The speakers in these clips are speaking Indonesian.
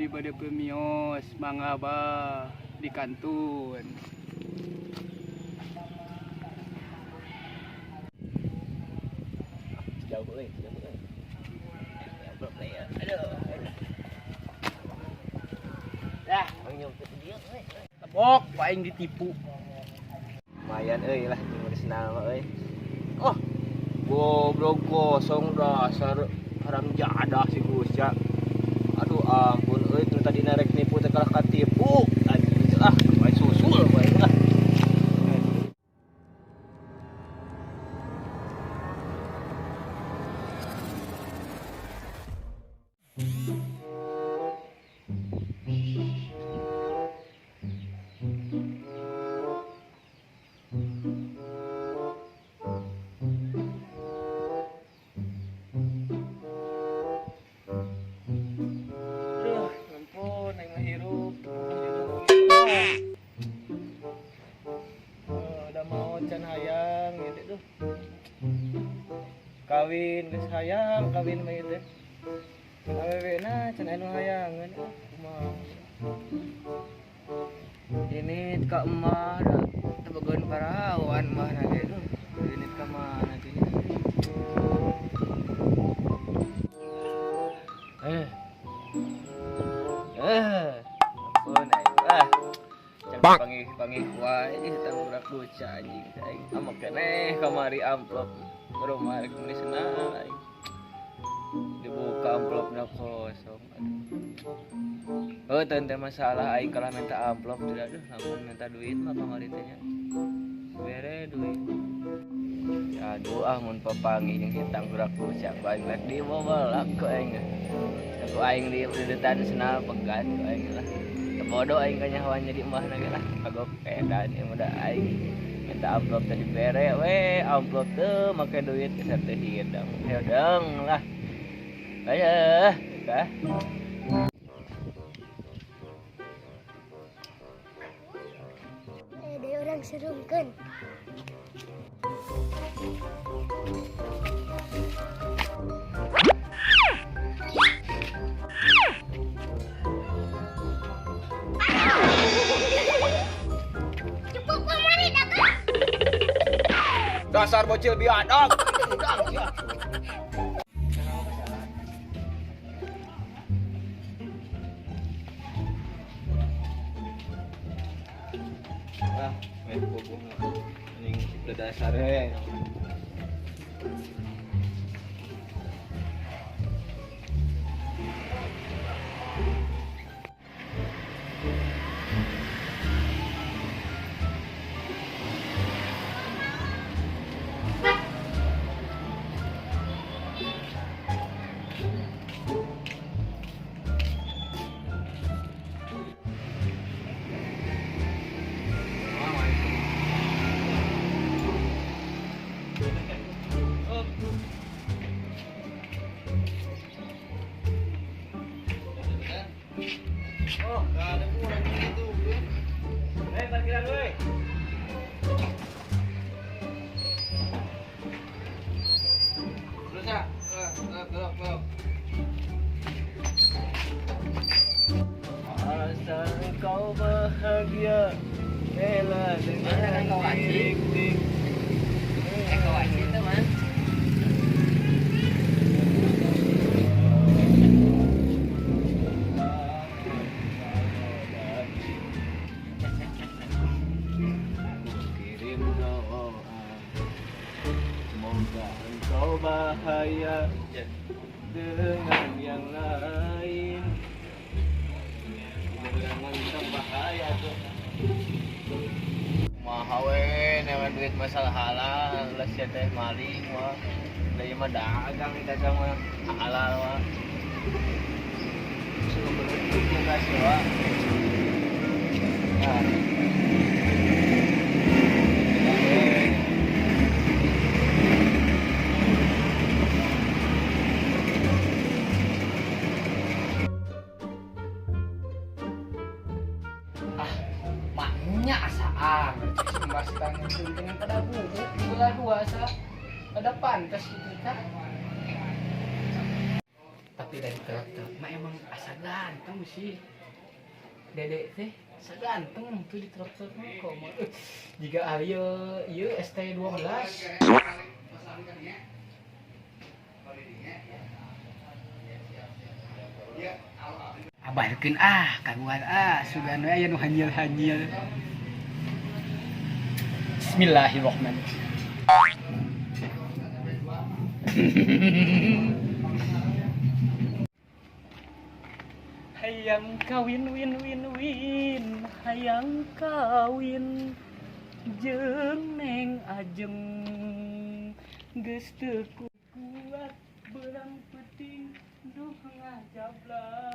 abdi bade pemios mangga ba di kantun. Jauh euy. Amplop ya. Aduh. Dah, mangnyong teh dia euy. Tebok paing ditipu. Lumayan euy lah nulisna mah euy. Oh. Goblok kosong dasar haram jadah si Gusya. Aduh ampun euy nu tadi narek nipu teh kalah katipu. Anjing main susul bae lah. Can hayang gitu tuh kawin geus hayang kawin mah ieu teh awewena can anu hayangan kumaha ini ka emah da tebegeun parawan mah na ge ini ka mana teh ampun aing panggih wae ieu tang budak bocah anjing aing amak keneh kamari amplop rumah rek menisna aing dibuka amplopna kosong aduh oh teu masalah aing kalah minta amplop tidak aduh lamun minta duit mah kamari teh nya bere duit aduh mun papanggih jeung hitang budak bocah aing rek dibobelak ku aing aku aing di dedan senal pegat ku aing lah bodoh aing kanyahoan jadi embahna ge lah kagok edan ieu mah aing minta amplop tadi bere we amplop teu make duit geus teh hidang hedeng lah aya kah ada orang serungkeun dasar bocil biadab. Ah, main bobong anjing udah dasar we. Oh, gak ada kurang gitu. Parkiran gue. Terus ya, belok. Asal kau bahagia, rela dengan diri. kau anjing teh man Kau bahaya dengan yang lain, jangan berbahaya tuh. Mahawe nemen duit masalah halal, lah sia teh maling wah. Dari mah dagang kita sama halal wah. Suruh berhenti kasih wah. Maknya asaan sembaskan dengan pada bubuk bola dua sa pada pantas gitu kan. Tapi tidak ditelak-telak mah emang asa ganteng sih dedek teh asa ganteng tuh ditelak-telak mah kok mah jika ayo ieu ST12 abarkeun kaguan sugan we aya nu hanyil-hanyil Bismillahirrahmanirrahim. Hayang kawin win win win, hayang kawin jeung Neng Ajeng geus teu kuat beurang peuting duh ngajabla.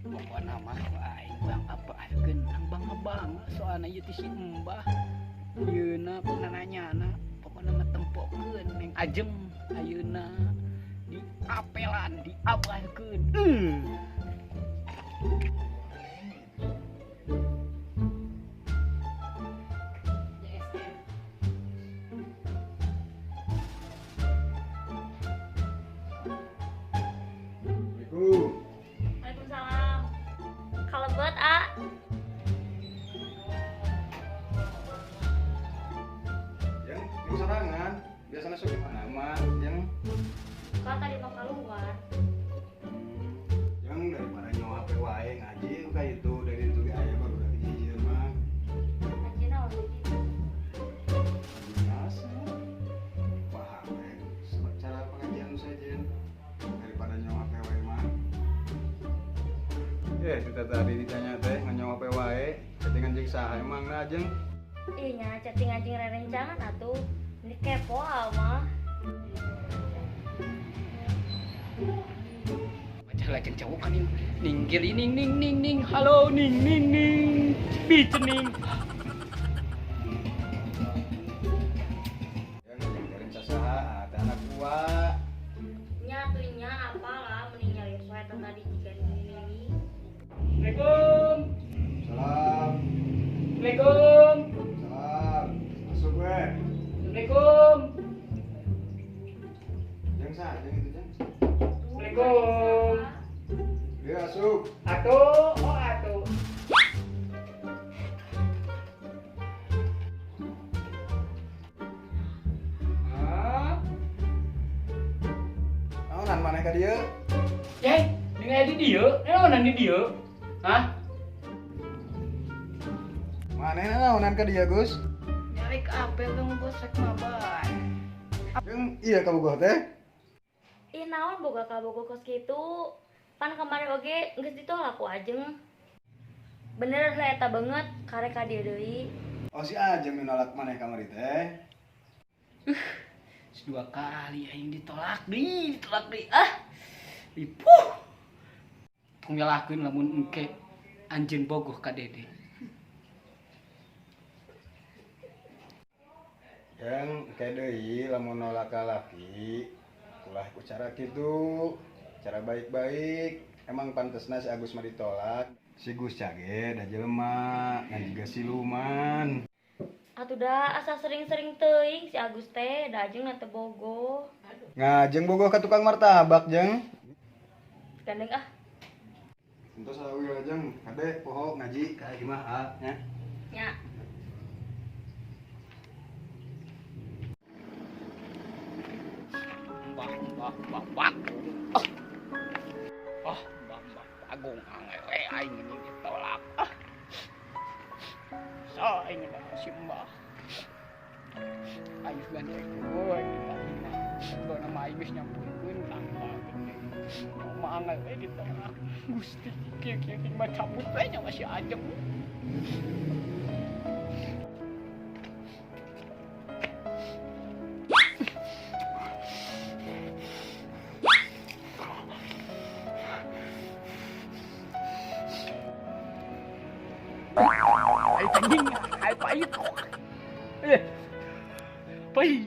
Pokona mah aing urang apaakeun bang soalna ieu ti si Embah. Ayeuna nanyana pokona mah tempokeun Neng Ajeng ayeuna di apelan di abahkeun. Waalaikumsalam. Kalebet, ah. Yang sorangan biasanya suka mana mah yang Kau tadi mau keluar. yang daripada nyawa HP wae ngaji kayak itu dari itu ge aya baru lagi hiji mah Ngaji naon sih? biasa paham cara pengajian saja daripada nyawa HP wae mah kita tadi ditanya teh nyawa HP wae chattingan jeung saha emang na jeung Ih nya chatting anjing rerencangan atuh. Ini kepo mah. Macam lajeng cowok kan ini ninggir ning ning ning ning halo ning ning ning bicening yang ngajarin saha ada anak gua Nya tuh nya apalah mending nyari soe tadi jika ini. Assalamualaikum salam Assalamualaikum salam masuk we Assalamualaikum jeung saha jeung itu jeung Assalamualaikum dia masuk atuh oh atuh naonan maneh ka dieu Yai, dengan di dia, naonan di dia? Hah? maneh naonan ka dieu Gus Nyari ke apel dong bos rek mabar. jeung iya ka bogoh teh Ih naon boga kabogo kos kitu. Pan kemarin oge geus ditolak ku Ajeng. Bener lah eta banget karek ka dieu deui. oh si Ajeng nu nolak maneh kamari teh Dua kali aing ditolak deui. Ipuh. Tong nyalahkeun lamun engke anjeun bogoh ka Dede. yang kayak deui lamun nolak ka laki ulah ku cara kitu cara baik-baik emang pantesna si Agus mah ditolak si Gus cage da jelema ngan juga siluman Atuh da asa sering-sering teuing si Agus teh da Ajeng teu bogoh. ngajeng bogoh ka tukang martabak jeung Gandeng ah. entos sawi ajeng kade poho ngaji ka ieu mah nya Nya. Mbah. Mbah Agung angewe aing ini ditolak. So aing si Mbah. Aing gandeng euy kita mah. Go nama aing geus nyampuikeun tangga gede. Mah angewe ditolak. Gusti kieu mah cabut we nya masih Ajeng. Ai tanding ai pahit. Pahit.